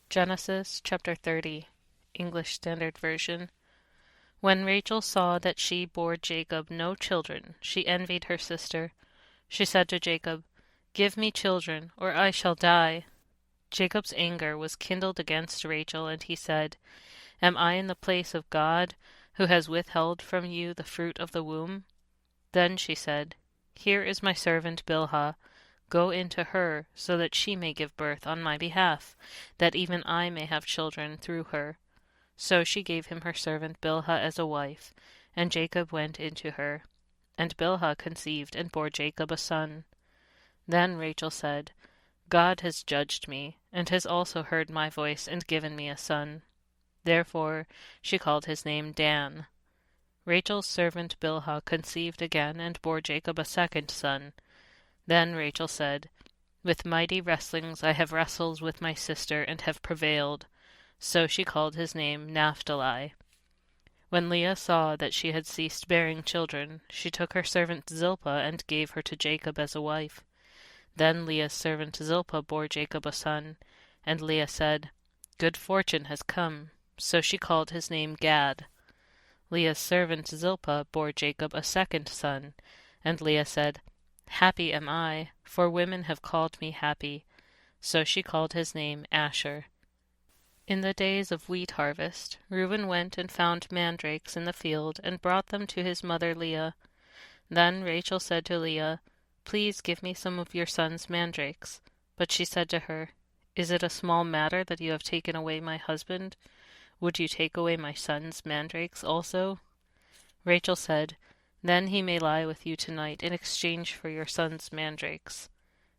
Genesis chapter 30, English Standard Version. When Rachel saw that she bore Jacob no children, she envied her sister. She said to Jacob, "Give me children, or I shall die." Jacob's anger was kindled against Rachel, and he said, "Am I in the place of God, who has withheld from you the fruit of the womb?" Then she said, "Here is my servant Bilhah. Go in to her, so that she may give birth on my behalf, that even I may have children through her." So she gave him her servant Bilhah as a wife, and Jacob went in to her. And Bilhah conceived and bore Jacob a son. Then Rachel said, "God has judged me, and has also heard my voice and given me a son." Therefore she called his name Dan. Rachel's servant Bilhah conceived again and bore Jacob a second son. Then Rachel said, "With mighty wrestlings I have wrestled with my sister and have prevailed." So she called his name Naphtali. When Leah saw that she had ceased bearing children, she took her servant Zilpah and gave her to Jacob as a wife. Then Leah's servant Zilpah bore Jacob a son, and Leah said, "Good fortune has come." So she called his name Gad. Leah's servant Zilpah bore Jacob a second son, and Leah said, "Happy am I, for women have called me happy." So she called his name Asher. In the days of wheat harvest, Reuben went and found mandrakes in the field and brought them to his mother Leah. Then Rachel said to Leah, "Please give me some of your son's mandrakes." But she said to her, "Is it a small matter that you have taken away my husband? Would you take away my son's mandrakes also?" Rachel said, "Then he may lie with you tonight in exchange for your son's mandrakes."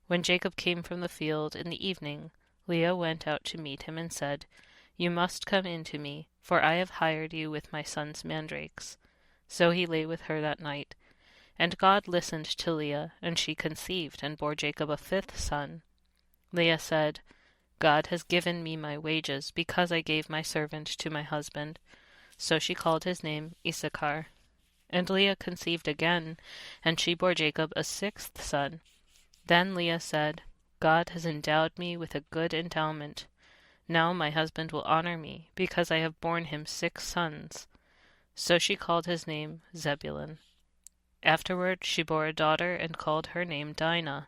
When Jacob came from the field in the evening, Leah went out to meet him and said, "You must come in to me, for I have hired you with my son's mandrakes." So he lay with her that night. And God listened to Leah, and she conceived and bore Jacob a fifth son. Leah said, "God has given me my wages, because I gave my servant to my husband." So she called his name Issachar. And Leah conceived again, and she bore Jacob a sixth son. Then Leah said, "God has endowed me with a good endowment. Now my husband will honor me, because I have borne him 6 sons." So she called his name Zebulun. Afterward she bore a daughter and called her name Dinah.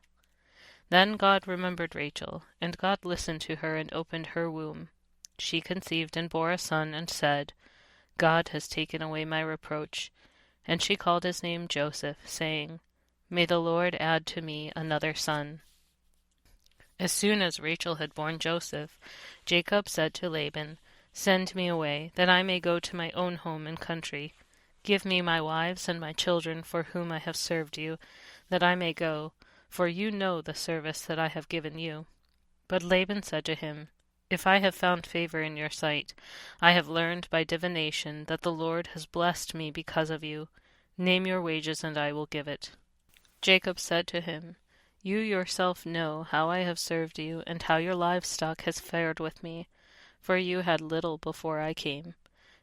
Then God remembered Rachel, and God listened to her and opened her womb. She conceived and bore a son and said, "God has taken away my reproach." And she called his name Joseph, saying, "May the Lord add to me another son." As soon as Rachel had borne Joseph, Jacob said to Laban, "Send me away, that I may go to my own home and country. Give me my wives and my children for whom I have served you, that I may go, for you know the service that I have given you." But Laban said to him, "If I have found favor in your sight, I have learned by divination that the Lord has blessed me because of you. Name your wages, and I will give it." Jacob said to him, "You yourself know how I have served you, and how your livestock has fared with me, for you had little before I came,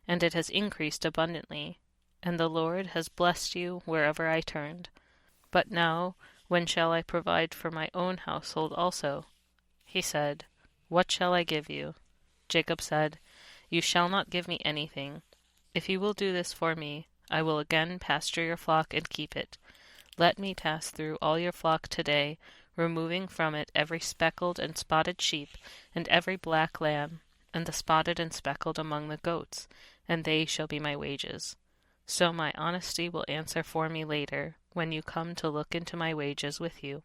and it has increased abundantly, and the Lord has blessed you wherever I turned. But now, when shall I provide for my own household also?" He said, "What shall I give you?" Jacob said, "You shall not give me anything. If you will do this for me, I will again pasture your flock and keep it. Let me pass through all your flock today, removing from it every speckled and spotted sheep, and every black lamb, and the spotted and speckled among the goats, and they shall be my wages. So my honesty will answer for me later, when you come to look into my wages with you.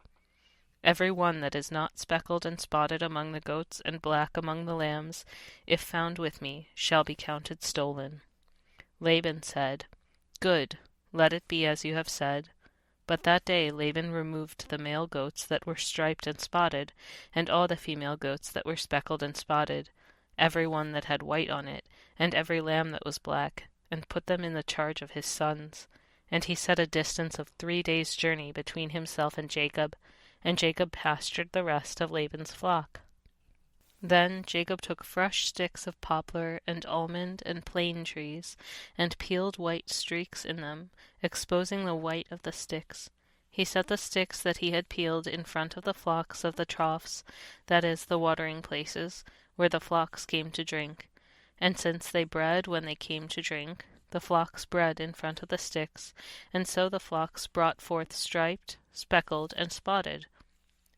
Every one that is not speckled and spotted among the goats and black among the lambs, if found with me, shall be counted stolen." Laban said, "Good, let it be as you have said." But that day Laban removed the male goats that were striped and spotted, and all the female goats that were speckled and spotted, every one that had white on it, and every lamb that was black, and put them in the charge of his sons. And he set a distance of 3 days' journey between himself and Jacob pastured the rest of Laban's flock. Then Jacob took fresh sticks of poplar and almond and plane trees, and peeled white streaks in them, exposing the white of the sticks. He set the sticks that he had peeled in front of the flocks of the troughs, that is, the watering places, where the flocks came to drink. And since they bred when they came to drink, the flocks bred in front of the sticks, and so the flocks brought forth striped, speckled, and spotted.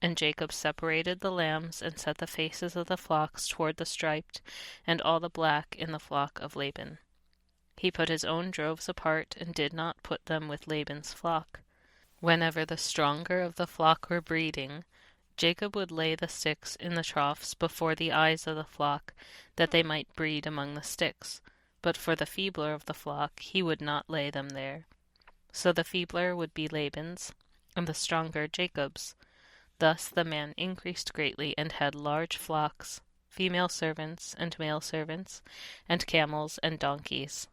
And Jacob separated the lambs, and set the faces of the flocks toward the striped, and all the black in the flock of Laban. He put his own droves apart, and did not put them with Laban's flock. Whenever the stronger of the flock were breeding, Jacob would lay the sticks in the troughs before the eyes of the flock, that they might breed among the sticks. But for the feebler of the flock he would not lay them there. So the feebler would be Laban's, and the stronger Jacob's. Thus the man increased greatly, and had large flocks, female servants and male servants, and camels and donkeys.